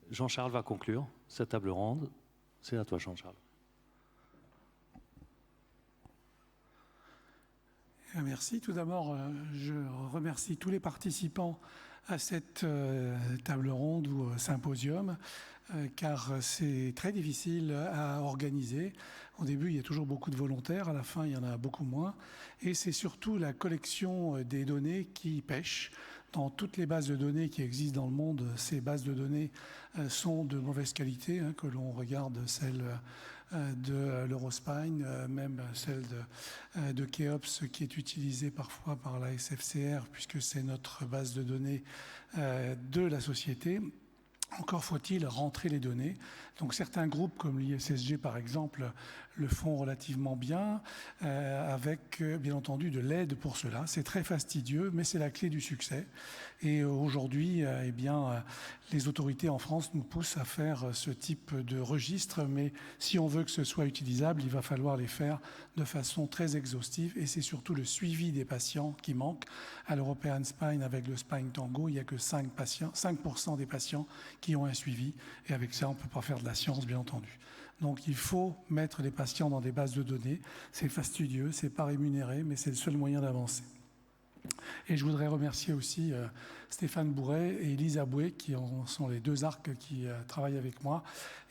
Jean-Charles va conclure cette table ronde. C'est à toi, Jean-Charles. Merci. Tout d'abord, je remercie tous les participants à cette table ronde ou symposium, car c'est très difficile à organiser. Au début, il y a toujours beaucoup de volontaires, à la fin, il y en a beaucoup moins. Et c'est surtout la collection des données qui pêche. Dans toutes les bases de données qui existent dans le monde, ces bases de données sont de mauvaise qualité, que l'on regarde celle de l'Eurospine, même celle de Keops qui est utilisée parfois par la SFCR puisque c'est notre base de données de la société. Encore faut-il rentrer les données. Donc certains groupes comme l'ISSG par exemple le font relativement bien avec bien entendu de l'aide pour cela. C'est très fastidieux mais c'est la clé du succès. Et aujourd'hui, eh bien, les autorités en France nous poussent à faire ce type de registre, mais si on veut que ce soit utilisable, il va falloir les faire de façon très exhaustive et c'est surtout le suivi des patients qui manque. À l'European Spine, avec le Spine Tango, il n'y a que 5% des patients qui ont un suivi et avec ça, on ne peut pas faire de la science, bien entendu. Donc il faut mettre les patients dans des bases de données. C'est fastidieux, c'est pas rémunéré, mais c'est le seul moyen d'avancer. Et je voudrais remercier aussi Stéphane Bourret et Elise Aboué, qui sont les deux arcs qui travaillent avec moi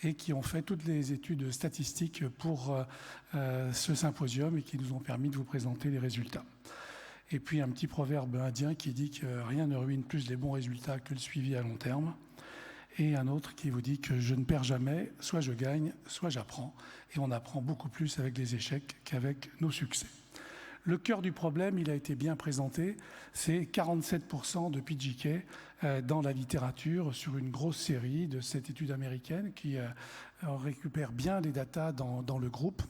et qui ont fait toutes les études statistiques pour ce symposium et qui nous ont permis de vous présenter les résultats. Et puis un petit proverbe indien qui dit que rien ne ruine plus les bons résultats que le suivi à long terme. Et un autre qui vous dit que je ne perds jamais, soit je gagne, soit j'apprends. Et on apprend beaucoup plus avec les échecs qu'avec nos succès. Le cœur du problème, il a été bien présenté, c'est 47% de PGK dans la littérature sur une grosse série de cette étude américaine qui récupère bien les datas dans le groupe.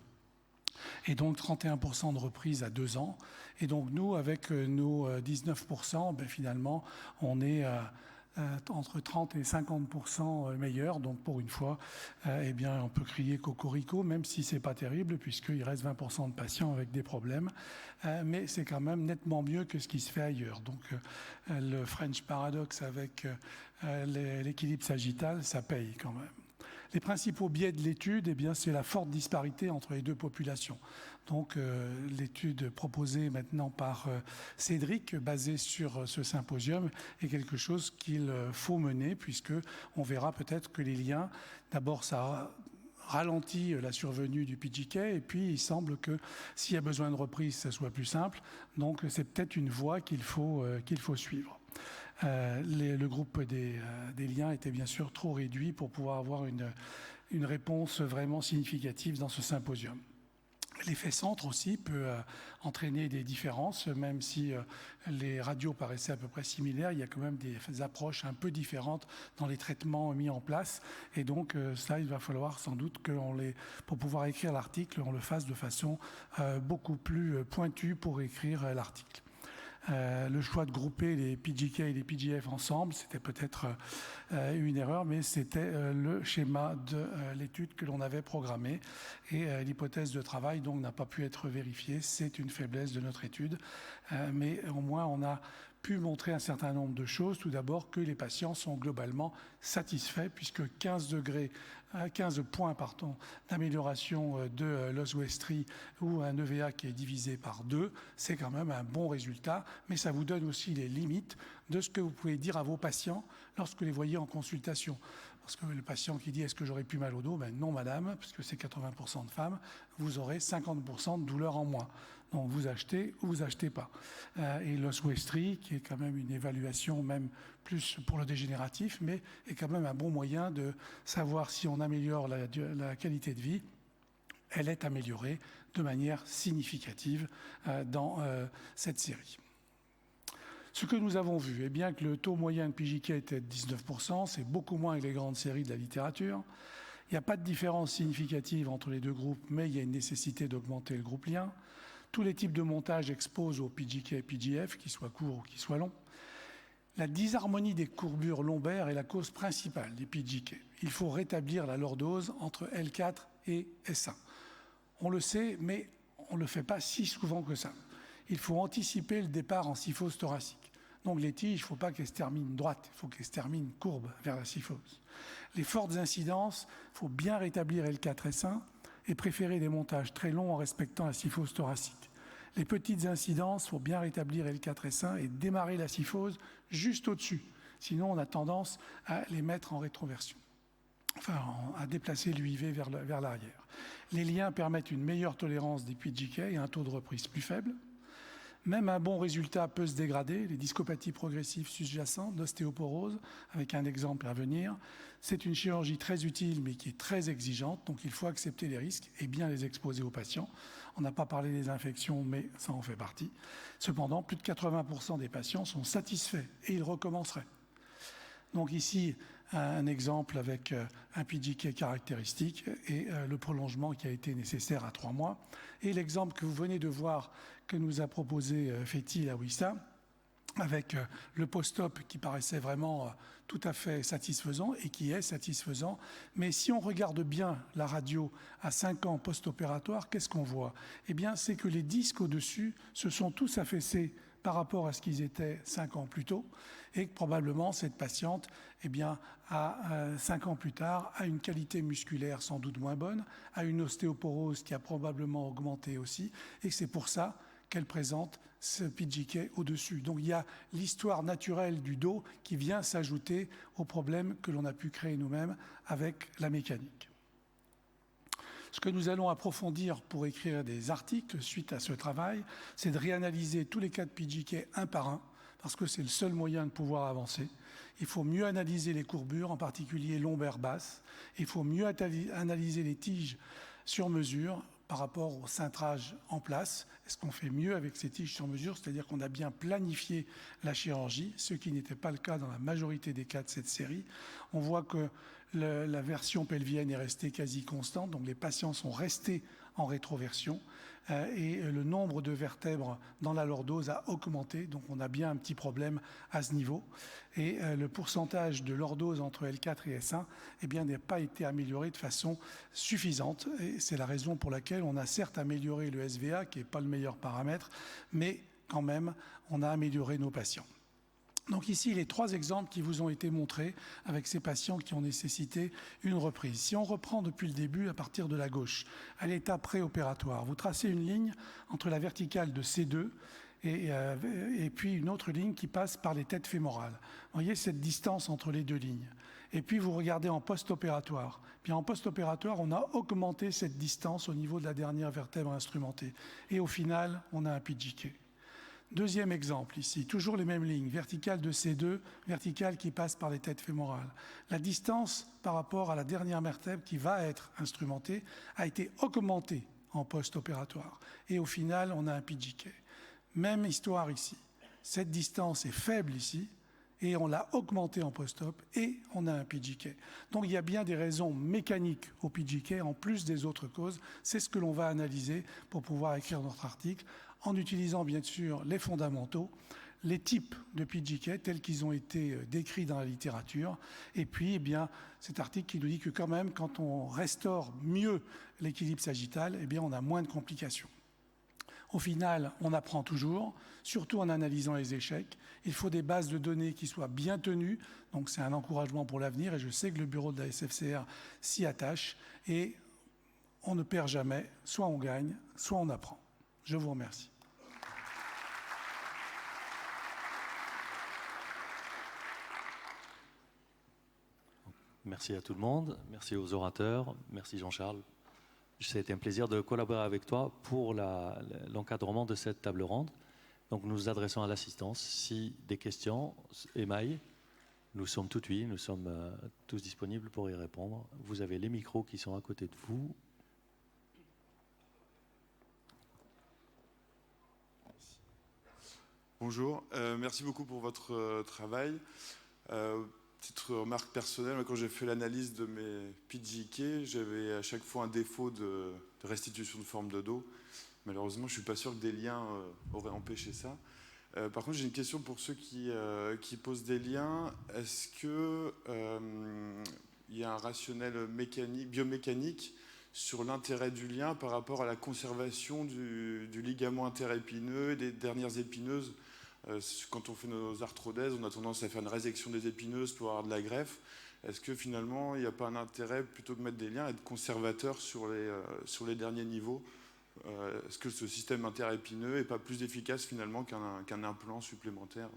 Et donc 31% de reprise à 2 ans. Et donc nous, avec nos 19%, ben finalement, on est entre 30 et 50% meilleur. Donc pour une fois, eh bien, on peut crier cocorico, même si c'est pas terrible, puisqu'il reste 20% de patients avec des problèmes. Mais c'est quand même nettement mieux que ce qui se fait ailleurs. Donc le French Paradox avec l'équilibre sagittal, ça paye quand même. Les principaux biais de l'étude, eh bien, c'est la forte disparité entre les deux populations. Donc, l'étude proposée maintenant par Cédric, basée sur ce symposium, est quelque chose qu'il faut mener, puisque on verra peut-être que les liens, d'abord, ça ralentit la survenue du PGK, et puis il semble que s'il y a besoin de reprise, ça soit plus simple. Donc, c'est peut-être une voie qu'il faut suivre. Le groupe des liens était bien sûr trop réduit pour pouvoir avoir une réponse vraiment significative dans ce symposium. L'effet centre aussi peut entraîner des différences, même si les radios paraissaient à peu près similaires, il y a quand même des approches un peu différentes dans les traitements mis en place. Et donc ça, il va falloir sans doute pour pouvoir écrire l'article, on le fasse de façon beaucoup plus pointue pour écrire l'article. Le choix de grouper les PGK et les PGF ensemble, c'était peut-être une erreur, mais c'était le schéma de l'étude que l'on avait programmée. Et l'hypothèse de travail donc n'a pas pu être vérifiée. C'est une faiblesse de notre étude. Mais au moins, on a pu montrer un certain nombre de choses. Tout d'abord, que les patients sont globalement satisfaits, puisque 15 points d'amélioration de l'oswestry ou un EVA qui est divisé par 2, c'est quand même un bon résultat, mais ça vous donne aussi les limites de ce que vous pouvez dire à vos patients lorsque vous les voyez en consultation. Parce que le patient qui dit « est-ce que j'aurais plus mal au dos ?» Ben non madame, puisque c'est 80% de femmes, vous aurez 50% de douleur en moins. Donc vous achetez ou vous achetez pas. Et l'oswestry, qui est quand même une évaluation même plus pour le dégénératif, mais est quand même un bon moyen de savoir si on améliore la qualité de vie. Elle est améliorée de manière significative dans cette série. Ce que nous avons vu, eh bien que le taux moyen de PGK était de 19%, c'est beaucoup moins que les grandes séries de la littérature. Il n'y a pas de différence significative entre les deux groupes, mais il y a une nécessité d'augmenter le groupe lien. Tous les types de montage exposent au PGK et PGF, qu'ils soient courts ou qu'ils soient longs. La disharmonie des courbures lombaires est la cause principale des PGK. Il faut rétablir la lordose entre L4 et S1. On le sait, mais on ne le fait pas si souvent que ça. Il faut anticiper le départ en syphose thoracique. Donc les tiges, il ne faut pas qu'elles se terminent droites, il faut qu'elles se terminent courbes vers la kyphose. Les fortes incidences, il faut bien rétablir L4, S1 et préférer des montages très longs en respectant la kyphose thoracique. Les petites incidences, il faut bien rétablir L4, S1 et démarrer la kyphose juste au-dessus. Sinon, on a tendance à les mettre en rétroversion, enfin à déplacer l'UIV vers l'arrière. Les liens permettent une meilleure tolérance des PGK et un taux de reprise plus faible. Même un bon résultat peut se dégrader, les discopathies progressives sous-jacentes, l'ostéoporose, avec un exemple à venir. C'est une chirurgie très utile mais qui est très exigeante, donc il faut accepter les risques et bien les exposer aux patients. On n'a pas parlé des infections, mais ça en fait partie. Cependant, plus de 80% des patients sont satisfaits et ils recommenceraient. Donc ici, un exemple avec un PGK caractéristique et le prolongement qui a été nécessaire à 3 mois. Et l'exemple que vous venez de voir que nous a proposé Fethi à Wissa, avec le post-op qui paraissait vraiment tout à fait satisfaisant et qui est satisfaisant. Mais si on regarde bien la radio à 5 ans post-opératoire, qu'est-ce qu'on voit? Eh bien, c'est que les disques au-dessus se sont tous affaissés par rapport à ce qu'ils étaient 5 ans plus tôt, et que probablement cette patiente, eh bien, 5 ans plus tard, a une qualité musculaire sans doute moins bonne, a une ostéoporose qui a probablement augmenté aussi, et que c'est pour ça qu'elle présente ce PGK au-dessus. Donc il y a l'histoire naturelle du dos qui vient s'ajouter aux problèmes que l'on a pu créer nous-mêmes avec la mécanique. Ce que nous allons approfondir pour écrire des articles suite à ce travail, c'est de réanalyser tous les cas de PGK un par un, parce que c'est le seul moyen de pouvoir avancer. Il faut mieux analyser les courbures, en particulier lombaires basses. Il faut mieux analyser les tiges sur mesure par rapport au cintrage en place. Est-ce qu'on fait mieux avec ces tiges sur mesure? C'est-à-dire qu'on a bien planifié la chirurgie, ce qui n'était pas le cas dans la majorité des cas de cette série. On voit que la version pelvienne est restée quasi constante, donc les patients sont restés en rétroversion et le nombre de vertèbres dans la lordose a augmenté, donc on a bien un petit problème à ce niveau. Et le pourcentage de lordose entre L4 et S1 eh bien, n'a pas été amélioré de façon suffisante. Et c'est la raison pour laquelle on a certes amélioré le SVA, qui n'est pas le meilleur paramètre, mais quand même, on a amélioré nos patients. Donc ici, les 3 exemples qui vous ont été montrés avec ces patients qui ont nécessité une reprise. Si on reprend depuis le début, à partir de la gauche, à l'état préopératoire, vous tracez une ligne entre la verticale de C2 et puis une autre ligne qui passe par les têtes fémorales. Vous voyez cette distance entre les 2 lignes. Et puis vous regardez en post-opératoire. Puis en post-opératoire, on a augmenté cette distance au niveau de la dernière vertèbre instrumentée. Et au final, on a un PGK. Deuxième exemple ici, toujours les mêmes lignes, verticale de C2, verticale qui passe par les têtes fémorales. La distance par rapport à la dernière vertèbre qui va être instrumentée a été augmentée en post-opératoire. Et au final, on a un PGK. Même histoire ici. Cette distance est faible ici et on l'a augmentée en post-op et on a un PGK. Donc il y a bien des raisons mécaniques au PGK en plus des autres causes. C'est ce que l'on va analyser pour pouvoir écrire notre article, en utilisant bien sûr les fondamentaux, les types de PGK tels qu'ils ont été décrits dans la littérature, et puis eh bien, cet article qui nous dit que quand même, quand on restaure mieux l'équilibre sagittal, eh bien, on a moins de complications. Au final, on apprend toujours, surtout en analysant les échecs. Il faut des bases de données qui soient bien tenues, donc c'est un encouragement pour l'avenir, et je sais que le bureau de la SFCR s'y attache, et on ne perd jamais, soit on gagne, soit on apprend. Je vous remercie. Merci à tout le monde, merci aux orateurs, merci Jean-Charles. C'était un plaisir de collaborer avec toi pour l'encadrement de cette table ronde. Donc nous nous adressons à l'assistance. Si des questions émaillent, nous sommes tout oui, nous sommes tous disponibles pour y répondre. Vous avez les micros qui sont à côté de vous. Bonjour, merci beaucoup pour votre travail. Petite remarque personnelle, quand j'ai fait l'analyse de mes PGK, j'avais à chaque fois un défaut de restitution de forme de dos. Malheureusement, je ne suis pas sûr que des liens auraient empêché ça. Par contre, j'ai une question pour ceux qui posent des liens. Est-ce qu'il y a un rationnel biomécanique sur l'intérêt du lien par rapport à la conservation du ligament interépineux et des dernières épineuses Quand on fait nos arthrodèses, on a tendance à faire une résection des épineuses pour avoir de la greffe. Est-ce que finalement, il n'y a pas un intérêt plutôt de mettre des liens, être conservateur sur les derniers niveaux? Est-ce que ce système interépineux n'est pas plus efficace finalement qu'un implant supplémentaire?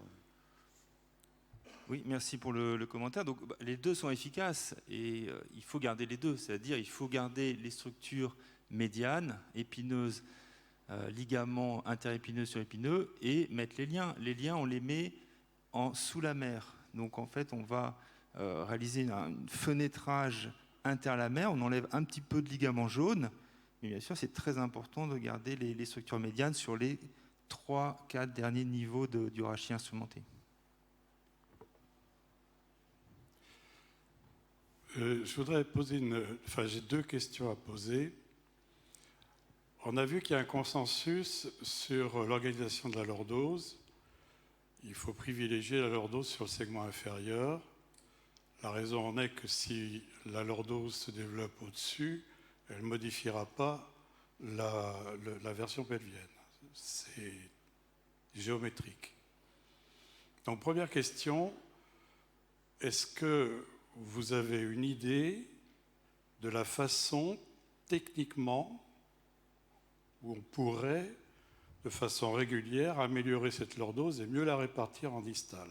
Oui, merci pour le commentaire. Donc, les deux sont efficaces et il faut garder les deux. C'est-à-dire il faut garder les structures médianes, épineuses, ligaments interépineux sur épineux et mettre les liens. Les liens, on les met sous la mer. Donc, en fait, on va réaliser un fenêtrage interlamaire. On enlève un petit peu de ligament jaune. Mais bien sûr, c'est très important de garder les structures médianes sur les 3-4 derniers niveaux du rachis instrumenté. Je voudrais poser j'ai deux questions à poser. On a vu qu'il y a un consensus sur l'organisation de la lordose. Il faut privilégier la lordose sur le segment inférieur. La raison en est que si la lordose se développe au-dessus, elle ne modifiera pas la version pelvienne. C'est géométrique. Donc, première question, est-ce que vous avez une idée de la façon, techniquement, où on pourrait, de façon régulière, améliorer cette lordose et mieux la répartir en distale?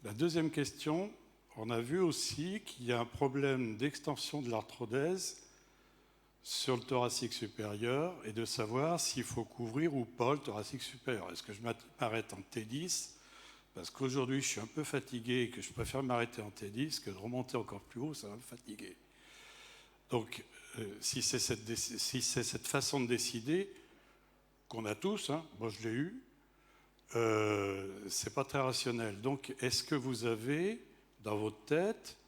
La deuxième question, on a vu aussi qu'il y a un problème d'extension de l'arthrodèse sur le thoracique supérieur et de savoir s'il faut couvrir ou pas le thoracique supérieur. Est-ce que je m'arrête en T10 parce qu'aujourd'hui je suis un peu fatigué et que je préfère m'arrêter en T10 que de remonter encore plus haut, ça va me fatiguer. Donc si c'est cette façon de décider qu'on a tous, moi je l'ai eu, c'est pas très rationnel. Donc est-ce que vous avez dans votre tête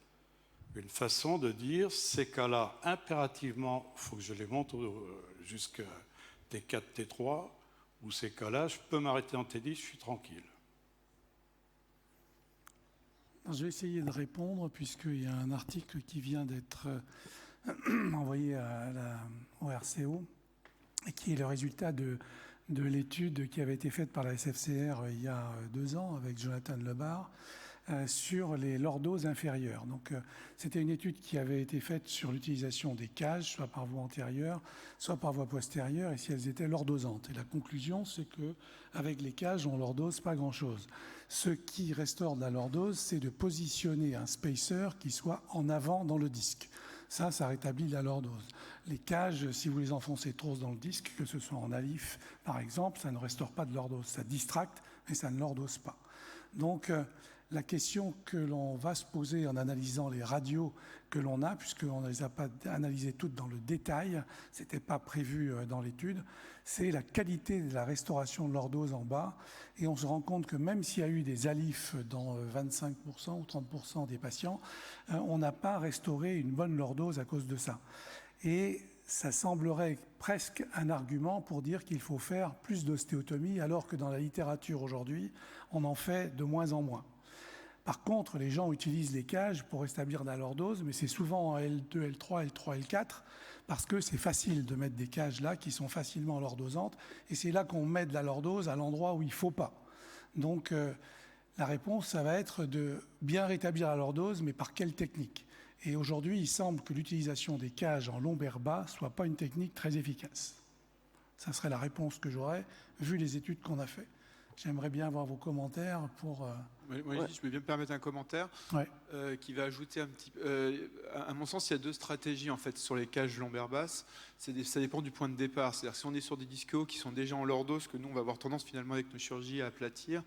une façon de dire ces cas-là, impérativement, il faut que je les monte jusqu'à T4, T3, ou ces cas-là, je peux m'arrêter en T10, je suis tranquille? Je vais essayer de répondre puisqu'il y a un article qui vient d'être envoyé au RCO et qui est le résultat de l'étude qui avait été faite par la SFCR il y a 2 ans avec Jonathan Lebar sur les lordoses inférieures. Donc, c'était une étude qui avait été faite sur l'utilisation des cages, soit par voie antérieure, soit par voie postérieure, et si elles étaient lordosantes. Et la conclusion, c'est qu'avec les cages, on lordose pas grand-chose. Ce qui restaure de la lordose, c'est de positionner un spacer qui soit en avant dans le disque. Ça rétablit la lordose. Les cages, si vous les enfoncez trop dans le disque, que ce soit en alif par exemple, ça ne restaure pas de lordose. Ça distracte, mais ça ne lordose pas. Donc, la question que l'on va se poser en analysant les radios que l'on a, puisqu'on ne les a pas analysées toutes dans le détail, ce n'était pas prévu dans l'étude, c'est la qualité de la restauration de lordose en bas. Et on se rend compte que même s'il y a eu des alifs dans 25% ou 30% des patients, on n'a pas restauré une bonne lordose à cause de ça. Et ça semblerait presque un argument pour dire qu'il faut faire plus d'ostéotomie, alors que dans la littérature aujourd'hui, on en fait de moins en moins. Par contre, les gens utilisent les cages pour rétablir la lordose, mais c'est souvent en L2, L3, L3, L4, parce que c'est facile de mettre des cages là qui sont facilement lordosantes, et c'est là qu'on met de la lordose à l'endroit où il ne faut pas. Donc, la réponse, ça va être de bien rétablir la lordose, mais par quelle technique? Et aujourd'hui, il semble que l'utilisation des cages en lombaire bas ne soit pas une technique très efficace. Ça serait la réponse que j'aurais, vu les études qu'on a faites. J'aimerais bien avoir vos commentaires pour... Moi, je peux bien me permettre un commentaire qui va ajouter un petit... à mon sens, il y a 2 stratégies en fait, sur les cages lombaires basses. Ça dépend du point de départ. C'est-à-dire si on est sur des disques qui sont déjà en lordose, que nous, on va avoir tendance finalement avec nos chirurgies à aplatir,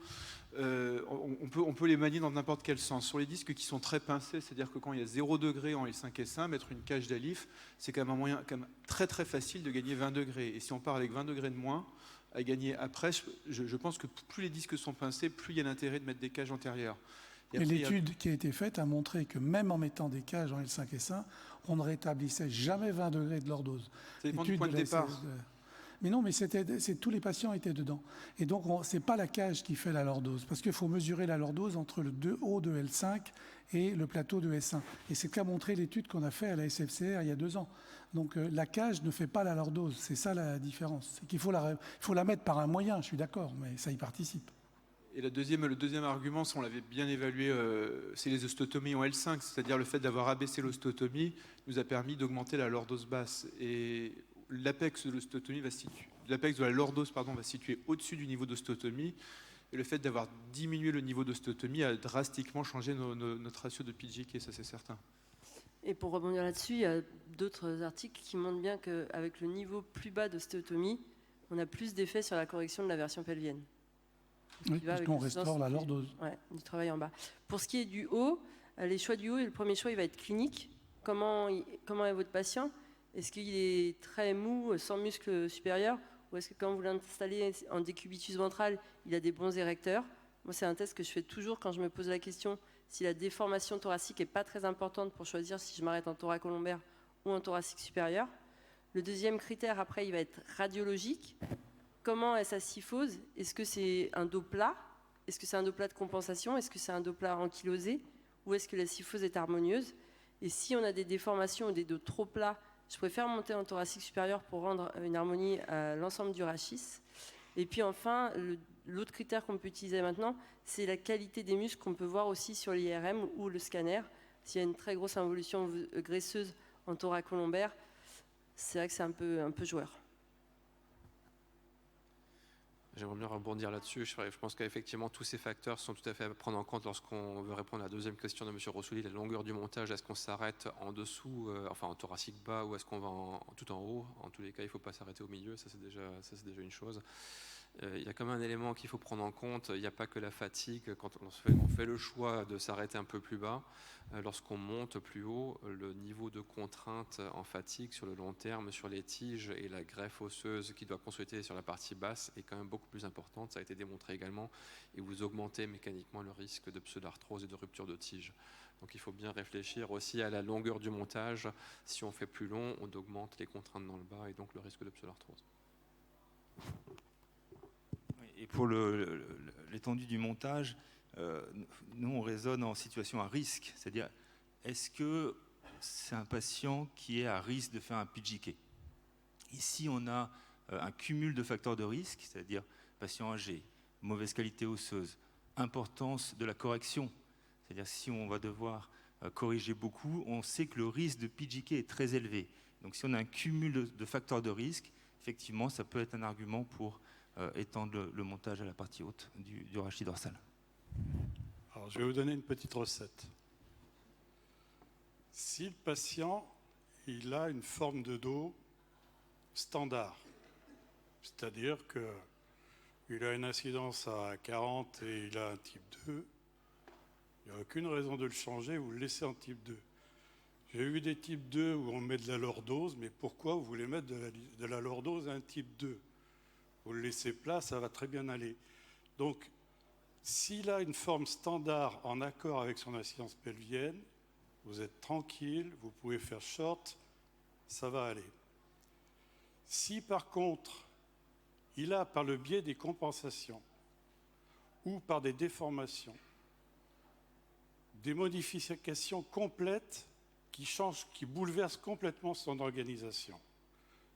on peut les manier dans n'importe quel sens. Sur les disques qui sont très pincés, c'est-à-dire que quand il y a 0 degré en L5 et S1, mettre une cage d'alif, c'est quand même un moyen quand même très très facile de gagner 20 degrés. Et si on part avec 20 degrés de moins, à gagner après, je pense que plus les disques sont pincés, plus il y a l'intérêt de mettre des cages antérieures. Et l'étude qui a été faite a montré que même en mettant des cages en L5 et S1, on ne rétablissait jamais 20 degrés de lordose. Ça dépend du point de départ. Mais non, mais tous les patients étaient dedans. Et donc, ce n'est pas la cage qui fait la lordose, parce qu'il faut mesurer la lordose entre le haut de L5 et le plateau de S1. Et c'est ce qu'a montré l'étude qu'on a fait à la SFCR il y a 2 ans. Donc, la cage ne fait pas la lordose. C'est ça la différence. C'est qu'il faut la mettre par un moyen, je suis d'accord, mais ça y participe. Et le deuxième argument, si on l'avait bien évalué, c'est les ostotomies en L5, c'est-à-dire le fait d'avoir abaissé l'ostotomie nous a permis d'augmenter la lordose basse. Et l'apex de la lordose va se situer au-dessus du niveau d'ostotomie. Et le fait d'avoir diminué le niveau d'ostotomie a drastiquement changé notre ratio de PGK, ça c'est certain. Et pour rebondir là-dessus, il y a d'autres articles qui montrent bien qu'avec le niveau plus bas d'ostéotomie, on a plus d'effet sur la correction de la version pelvienne. Oui, parce qu'on restaure la lordose. Ouais, du travail en bas. Pour ce qui est du haut, les choix du haut, le premier choix, il va être clinique. Comment est votre patient? Est-ce qu'il est très mou, sans muscle supérieur? Ou est-ce que quand vous l'installez en décubitus ventral, il a des bons érecteurs? Moi, c'est un test que je fais toujours quand je me pose la question si la déformation thoracique n'est pas très importante pour choisir si je m'arrête en thoracolombaire ou en thoracique supérieur. Le deuxième critère, après, il va être radiologique. Comment est sa syphose? Est-ce que c'est un dos plat? Est-ce que c'est un dos plat de compensation? Est-ce que c'est un dos plat ankylosé? Ou est-ce que la syphose est harmonieuse? Et si on a des déformations ou des dos trop plats, je préfère monter en thoracique supérieur pour rendre une harmonie à l'ensemble du rachis. Et puis enfin, l'autre critère qu'on peut utiliser maintenant, c'est la qualité des muscles qu'on peut voir aussi sur l'IRM ou le scanner. S'il y a une très grosse involution graisseuse en thoracolombaire, c'est vrai que c'est un peu joueur. J'aimerais bien rebondir là-dessus. Je pense qu'effectivement, tous ces facteurs sont tout à fait à prendre en compte lorsqu'on veut répondre à la deuxième question de M. Rossouli, la longueur du montage. Est-ce qu'on s'arrête en dessous, en thoracique bas, ou est-ce qu'on va tout en haut? En tous les cas, il ne faut pas s'arrêter au milieu. Ça, c'est déjà une chose. Il y a quand même un élément qu'il faut prendre en compte. Il n'y a pas que la fatigue. Quand on fait le choix de s'arrêter un peu plus bas, lorsqu'on monte plus haut, le niveau de contrainte en fatigue sur le long terme, sur les tiges et la greffe osseuse qui doit consolider sur la partie basse est quand même beaucoup plus importante. Ça a été démontré également. Et vous augmentez mécaniquement le risque de pseudarthrose et de rupture de tige. Donc il faut bien réfléchir aussi à la longueur du montage. Si on fait plus long, on augmente les contraintes dans le bas et donc le risque de pseudarthrose. Et pour l'étendue du montage, nous on raisonne en situation à risque, c'est-à-dire est-ce que c'est un patient qui est à risque de faire un PGK? Ici on a un cumul de facteurs de risque, c'est-à-dire patient âgé, mauvaise qualité osseuse, importance de la correction, c'est-à-dire si on va devoir corriger beaucoup, on sait que le risque de PGK est très élevé. Donc si on a un cumul de facteurs de risque, effectivement ça peut être un argument pour étendre le montage à la partie haute du rachis dorsal. Alors, je vais vous donner une petite recette. Si le patient il a une forme de dos standard, c'est-à-dire qu'il a une incidence à 40 et il a un type 2, il n'y a aucune raison de le changer, vous le laissez en type 2. J'ai eu des types 2 où on met de la lordose, mais pourquoi vous voulez mettre de la lordose à un type 2? Vous le laissez plat, ça va très bien aller. Donc, s'il a une forme standard en accord avec son incidence pelvienne, vous êtes tranquille, vous pouvez faire short, ça va aller. Si par contre, il a par le biais des compensations ou par des déformations, des modifications complètes qui bouleversent complètement son organisation,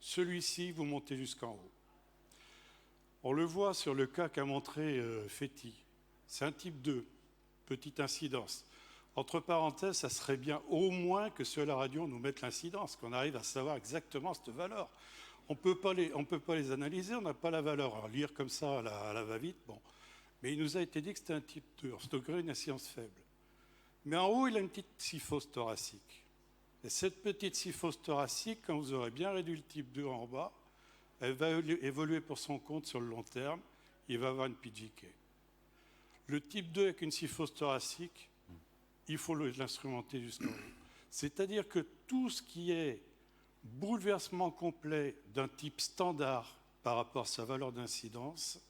celui-ci, vous montez jusqu'en haut. On le voit sur le cas qu'a montré Fetti. C'est un type 2, petite incidence. Entre parenthèses, ça serait bien au moins que sur la radio, on nous mette l'incidence, qu'on arrive à savoir exactement cette valeur. On peut pas les analyser, on n'a pas la valeur. Alors, lire comme ça à la va-vite, bon. Mais il nous a été dit que c'était un type 2, ce degré, une incidence faible. Mais en haut, il a une petite syphose thoracique. Et cette petite syphose thoracique, quand vous aurez bien réduit le type 2 en bas, elle va évoluer pour son compte sur le long terme, il va avoir une PGK. Le type 2 avec une syphose thoracique, il faut l'instrumenter jusqu'en haut. C'est-à-dire que tout ce qui est bouleversement complet d'un type standard par rapport à sa valeur d'incidence,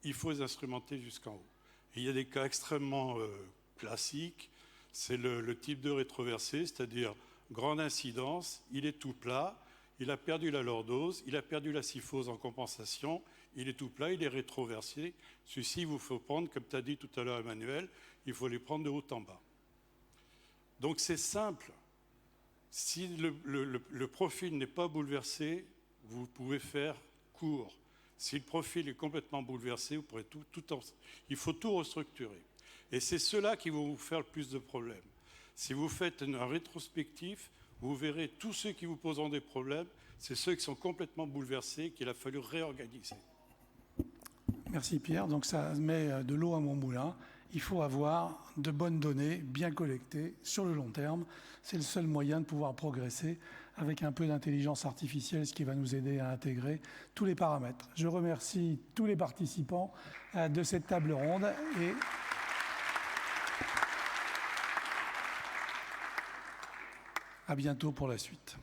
il faut les instrumenter jusqu'en haut. Et il y a des cas extrêmement classiques, c'est le type 2 rétroversé, c'est-à-dire grande incidence, il est tout plat, il a perdu la lordose, il a perdu la syphose en compensation, il est tout plat, il est rétroversé. Ceci, il vous faut prendre, comme tu as dit tout à l'heure Emmanuel, il faut les prendre de haut en bas. Donc c'est simple. Si le profil n'est pas bouleversé, vous pouvez faire court. Si le profil est complètement bouleversé, vous pourrez il faut tout restructurer. Et c'est cela qui vont vous faire le plus de problèmes. Si vous faites un rétrospectif, vous verrez tous ceux qui vous poseront des problèmes, c'est ceux qui sont complètement bouleversés, qu'il a fallu réorganiser. Merci Pierre. Donc ça met de l'eau à mon moulin. Il faut avoir de bonnes données bien collectées sur le long terme. C'est le seul moyen de pouvoir progresser avec un peu d'intelligence artificielle, ce qui va nous aider à intégrer tous les paramètres. Je remercie tous les participants de cette table ronde et à bientôt pour la suite.